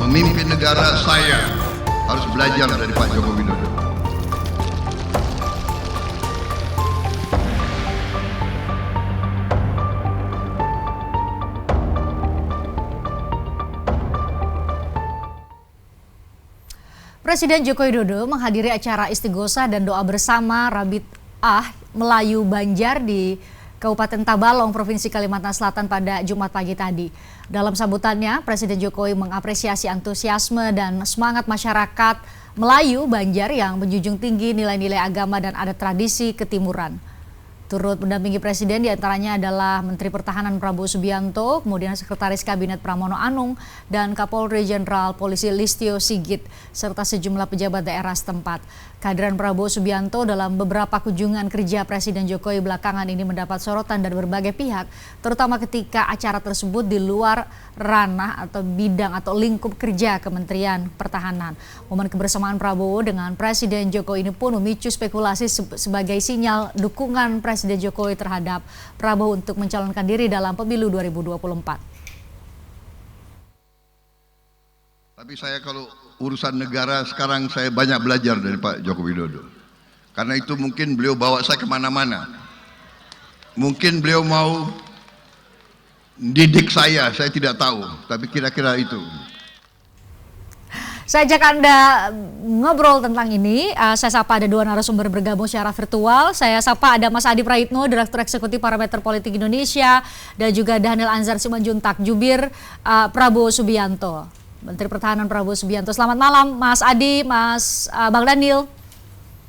Memimpin negara saya harus belajar dari Pak Joko Widodo. Presiden Joko Widodo menghadiri acara istighosa dan doa bersama Rabith-ah Melayu Banjar di Kabupaten Tabalong, Provinsi Kalimantan Selatan pada Jumat pagi tadi. Dalam sambutannya, Presiden Jokowi mengapresiasi antusiasme dan semangat masyarakat Melayu Banjar yang menjunjung tinggi nilai-nilai agama dan adat tradisi ketimuran. Turut mendampingi Presiden diantaranya adalah Menteri Pertahanan Prabowo Subianto, kemudian Sekretaris Kabinet Pramono Anung, dan Kapolri Jenderal Polisi Listio Sigit, serta sejumlah pejabat daerah setempat. Kehadiran Prabowo Subianto dalam beberapa kunjungan kerja Presiden Jokowi belakangan ini mendapat sorotan dari berbagai pihak, terutama ketika acara tersebut di luar ranah atau bidang atau lingkup kerja Kementerian Pertahanan. Momen kebersamaan Prabowo dengan Presiden Jokowi ini pun memicu spekulasi sebagai sinyal dukungan Presiden Jokowi terhadap Prabowo untuk mencalonkan diri dalam pemilu 2024. Tapi saya kalau urusan negara sekarang saya banyak belajar dari Pak Joko Widodo. Karena itu mungkin beliau bawa saya kemana-mana. Mungkin beliau mau didik saya tidak tahu. Tapi kira-kira itu. Saya ajak Anda ngobrol tentang ini. Saya sapa ada dua narasumber bergabung secara virtual. Saya sapa ada Mas Adi Praitno, Direktur Eksekutif Parameter Politik Indonesia, dan juga Daniel Anzar Simanjuntak, Jubir Prabowo Subianto, Menteri Pertahanan Prabowo Subianto. Selamat malam Mas Adi, Mas Bang Daniel.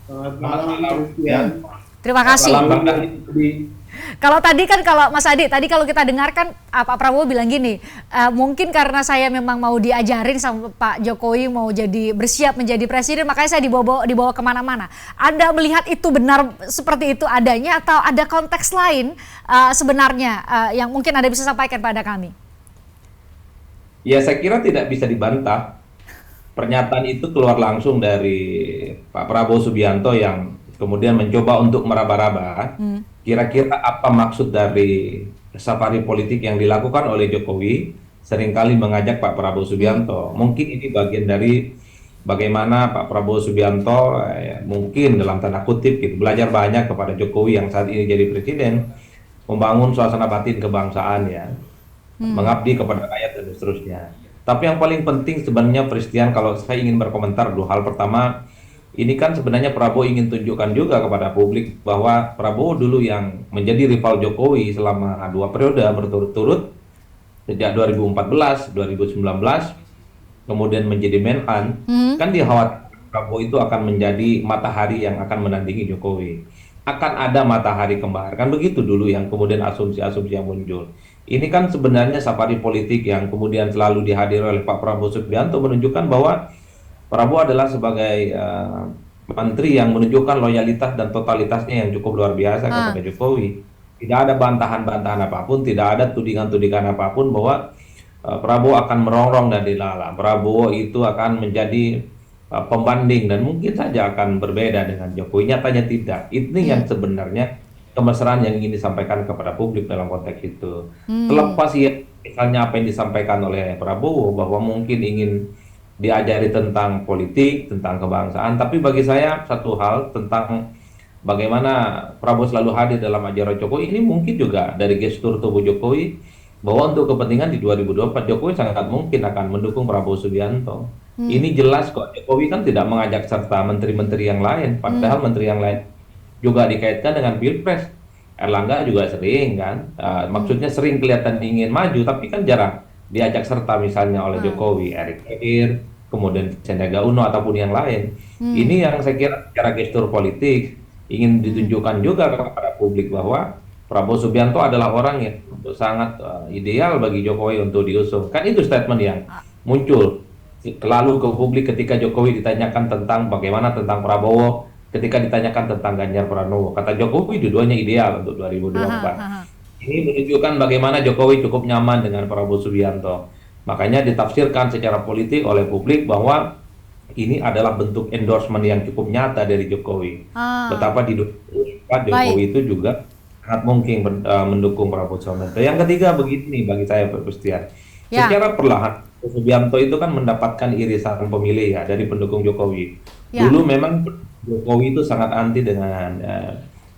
Selamat malam. Ya. Terima kasih. Selamat malam Bang Daniel. Kalau tadi kan Mas Adi, tadi kalau kita dengarkan Pak Prabowo bilang gini, mungkin karena saya memang mau diajarin sama Pak Jokowi mau bersiap menjadi presiden, makanya saya dibawa kemana-mana. Anda melihat itu benar seperti itu adanya atau ada konteks lain sebenarnya yang mungkin Anda bisa sampaikan pada kami? Ya, saya kira tidak bisa dibantah. Pernyataan itu keluar langsung dari Pak Prabowo Subianto yang kemudian mencoba untuk meraba-raba kira-kira apa maksud dari safari politik yang dilakukan oleh Jokowi seringkali mengajak Pak Prabowo Subianto. Mungkin ini bagian dari bagaimana Pak Prabowo Subianto mungkin dalam tanda kutip gitu, belajar banyak kepada Jokowi yang saat ini jadi presiden, membangun suasana batin kebangsaan ya, mengabdi kepada rakyat dan seterusnya. Tapi yang paling penting sebenarnya Christian, kalau saya ingin berkomentar dua hal. Pertama, ini kan sebenarnya Prabowo ingin tunjukkan juga kepada publik bahwa Prabowo dulu yang menjadi rival Jokowi selama 2 periode berturut-turut sejak 2014, 2019, kemudian menjadi Menhan, kan dikhawatirkan Prabowo itu akan menjadi matahari yang akan menandingi Jokowi. Akan ada matahari kembar, kan begitu dulu yang kemudian asumsi-asumsi yang muncul. Ini kan sebenarnya safari politik yang kemudian selalu dihadiri oleh Pak Prabowo Subianto menunjukkan bahwa Prabowo adalah sebagai menteri yang menunjukkan loyalitas dan totalitasnya yang cukup luar biasa kepada Jokowi. Tidak ada bantahan-bantahan apapun, tidak ada tudingan-tudingan apapun bahwa Prabowo akan merongrong dan dilala. Prabowo itu akan menjadi pembanding dan mungkin saja akan berbeda dengan Jokowi. Nyatanya tidak. Ini yang sebenarnya kemesraan yang ingin disampaikan kepada publik dalam konteks itu. Terlepas ya misalnya apa yang disampaikan oleh Prabowo bahwa mungkin ingin diajari tentang politik, tentang kebangsaan, tapi bagi saya satu hal tentang bagaimana Prabowo selalu hadir dalam ajaran Jokowi, ini mungkin juga dari gestur tubuh Jokowi bahwa untuk kepentingan di 2024 Jokowi sangat mungkin akan mendukung Prabowo Subianto. Ini jelas kok, Jokowi kan tidak mengajak serta menteri-menteri yang lain, padahal menteri yang lain juga dikaitkan dengan Pilpres. Erlangga juga sering kan, maksudnya sering kelihatan ingin maju, tapi kan jarang diajak serta misalnya oleh Jokowi, Erick Thohir, kemudian Sandiaga Uno ataupun yang lain. Ini yang saya kira secara gestur politik ingin ditunjukkan juga kepada publik bahwa Prabowo Subianto adalah orang yang sangat ideal bagi Jokowi untuk diusung. Kan itu statement yang muncul lalu ke publik ketika Jokowi ditanyakan tentang bagaimana tentang Prabowo, ketika ditanyakan tentang Ganjar Pranowo. Kata Jokowi dua-duanya ideal untuk 2024. Ini menunjukkan bagaimana Jokowi cukup nyaman dengan Prabowo Subianto. Makanya ditafsirkan secara politik oleh publik bahwa ini adalah bentuk endorsement yang cukup nyata dari Jokowi. Betapa di 2024 Jokowi itu juga sangat mungkin mendukung Prabowo Subianto. Yang ketiga begini bagi saya Pak Christian. Secara perlahan Subianto itu kan mendapatkan irisan pemilih ya dari pendukung Jokowi. Ya. Dulu memang Jokowi itu sangat anti dengan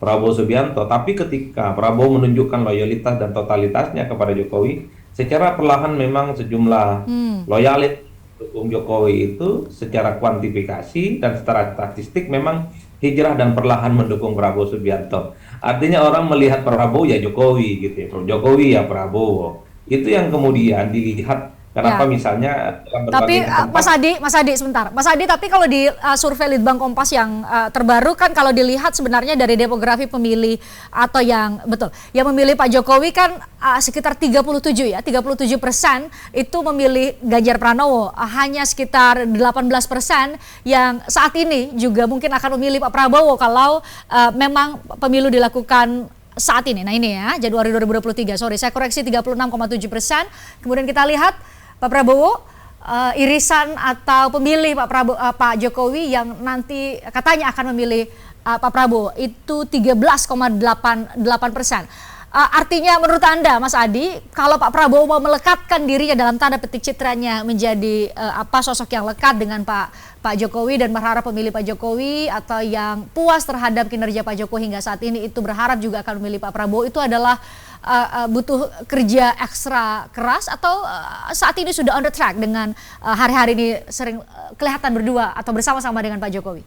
Prabowo Subianto, tapi ketika Prabowo menunjukkan loyalitas dan totalitasnya kepada Jokowi, secara perlahan memang sejumlah loyalis pendukung Jokowi itu secara kuantifikasi dan secara statistik memang hijrah dan perlahan mendukung Prabowo Subianto. Artinya orang melihat Prabowo ya Jokowi gitu ya, Jokowi ya Prabowo. Itu yang kemudian dilihat kenapa Ya. misalnya dalam Tapi berbagai tempat. Mas Adi sebentar. Mas Adi, tapi kalau di survei Litbang Kompas yang terbaru kan kalau dilihat sebenarnya dari demografi pemilih atau yang betul, yang memilih Pak Jokowi kan sekitar 37 ya, 37% itu memilih Ganjar Pranowo. Hanya sekitar 18% yang saat ini juga mungkin akan memilih Pak Prabowo kalau memang pemilu dilakukan saat ini. Nah ini ya, Januari 2023. Sorry, saya koreksi 36,7%. Kemudian kita lihat Pak Prabowo, irisan atau pemilih Pak Jokowi yang nanti katanya akan memilih Pak Prabowo itu 13,88%. Artinya menurut Anda, Mas Adi, kalau Pak Prabowo mau melekatkan dirinya dalam tanda petik citranya menjadi sosok yang lekat dengan Pak Jokowi dan berharap pemilih Pak Jokowi atau yang puas terhadap kinerja Pak Jokowi hingga saat ini itu berharap juga akan memilih Pak Prabowo, itu adalah butuh kerja ekstra keras atau saat ini sudah on the track dengan hari-hari ini sering kelihatan berdua atau bersama-sama dengan Pak Jokowi?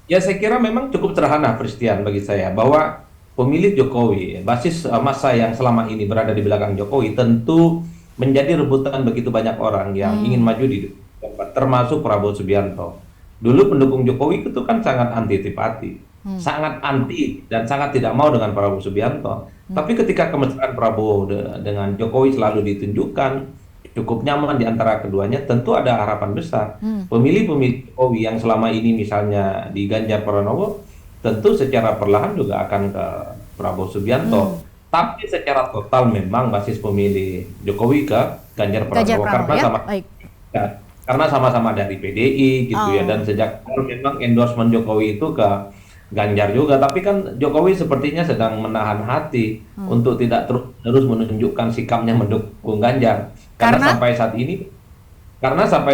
Ya saya kira memang cukup sederhana Christian bagi saya bahwa pemilih Jokowi, basis massa yang selama ini berada di belakang Jokowi tentu menjadi rebutan begitu banyak orang yang ingin maju di tempat, termasuk Prabowo Subianto. Dulu pendukung Jokowi itu kan sangat antipati, sangat anti dan sangat tidak mau dengan Prabowo Subianto. Tapi ketika kemesraan Prabowo dengan Jokowi selalu ditunjukkan, cukup nyaman di antara keduanya, tentu ada harapan besar. Pemilih-pemilih Jokowi yang selama ini misalnya di Ganjar Pranowo, tentu secara perlahan juga akan ke Prabowo Subianto. Tapi secara total memang basis pemilih Jokowi ke Ganjar Pranowo karena ya? Ya, karena sama-sama dari PDI gitu ya, dan sejak awal memang endorsement Jokowi itu ke Ganjar juga. Tapi kan Jokowi sepertinya sedang menahan hati untuk tidak terus menunjukkan sikapnya mendukung Ganjar karena sampai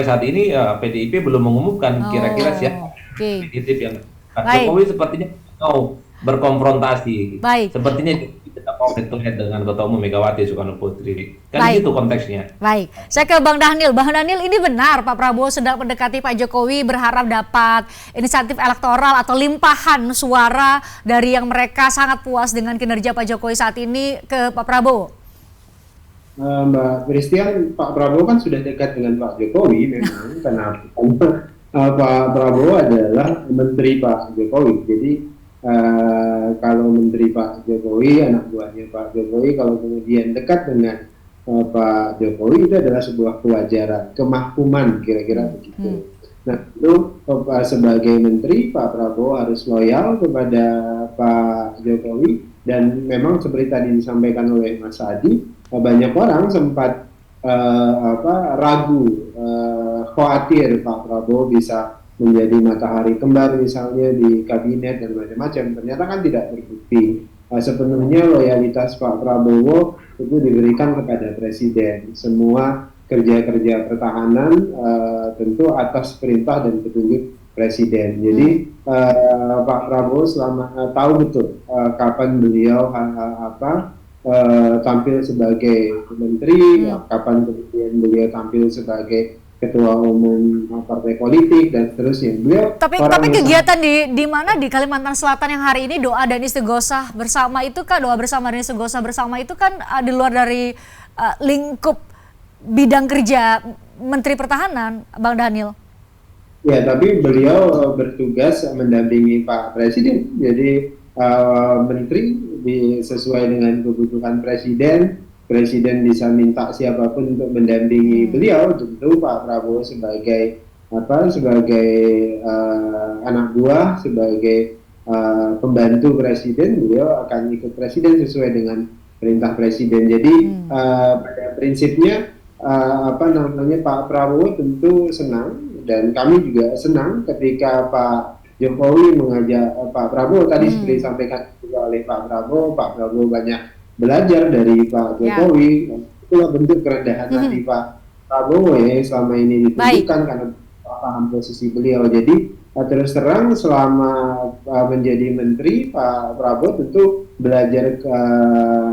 saat ini PDIP belum mengumumkan kira-kira siapa definitif yang Jokowi sepertinya mau berkonfrontasi. Sepertinya tidak mau head to head dengan Ketua Umum Megawati Soekarno Putri. Kan gitu konteksnya. Baik, saya ke Bang Dhanil. Bang Dhanil, ini benar Pak Prabowo sedang mendekati Pak Jokowi berharap dapat inisiatif elektoral atau limpahan suara dari yang mereka sangat puas dengan kinerja Pak Jokowi saat ini ke Pak Prabowo? Mbak Christian, Pak Prabowo kan sudah dekat dengan Pak Jokowi memang. Kenapa? Pak Prabowo adalah menteri Pak Jokowi, jadi kalau menteri Pak Jokowi, anak buahnya Pak Jokowi, kalau kemudian dekat dengan Pak Jokowi, itu adalah sebuah kewajaran, kemahkuman kira-kira begitu. Nah itu sebagai menteri Pak Prabowo harus loyal kepada Pak Jokowi, dan memang seperti tadi disampaikan oleh Mas Adi, banyak orang sempat ragu, khawatir Pak Prabowo bisa menjadi matahari kembar misalnya di kabinet dan macam-macam. Ternyata kan tidak terbukti. Sepenuhnya loyalitas Pak Prabowo itu diberikan kepada Presiden. Semua kerja-kerja pertahanan tentu atas perintah dan petunjuk Presiden. Jadi Pak Prabowo tahu betul kapan beliau tampil sebagai menteri, kapan kemudian beliau tampil sebagai ketua umum partai politik dan seterusnya. Tapi kegiatan di mana di Kalimantan Selatan yang hari ini doa dan istighosah bersama itu kan, doa bersama dan istighosah bersama itu kan di luar dari lingkup bidang kerja Menteri Pertahanan, Bang Dhanil. Ya, tapi beliau bertugas mendampingi Pak Presiden. Jadi menteri sesuai dengan kebutuhan Presiden bisa minta siapapun untuk mendampingi beliau. Tentu Pak Prabowo sebagai anak buah, sebagai pembantu Presiden, beliau akan ikut Presiden sesuai dengan perintah Presiden. Jadi pada prinsipnya Pak Prabowo tentu senang, dan kami juga senang ketika Pak Jokowi mengajak Pak Prabowo tadi seperti disampaikan juga oleh Pak Prabowo banyak belajar dari Pak Jokowi. Itulah bentuk kerendahan hati Pak Prabowo ya selama ini ditunjukkan karena paham posisi beliau. Jadi terus terang selama menjadi menteri Pak Prabowo tentu belajar ke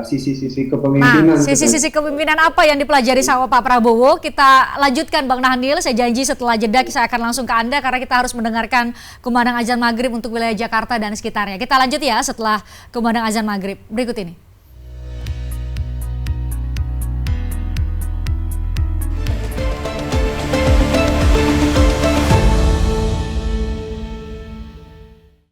sisi-sisi kepemimpinan. Nah, sisi-sisi kepemimpinan apa yang dipelajari sama Pak Prabowo? Kita lanjutkan Bang Nahnil, saya janji setelah jeda saya akan langsung ke Anda karena kita harus mendengarkan kumandang azan maghrib untuk wilayah Jakarta dan sekitarnya. Kita lanjut ya setelah kumandang azan maghrib berikut ini.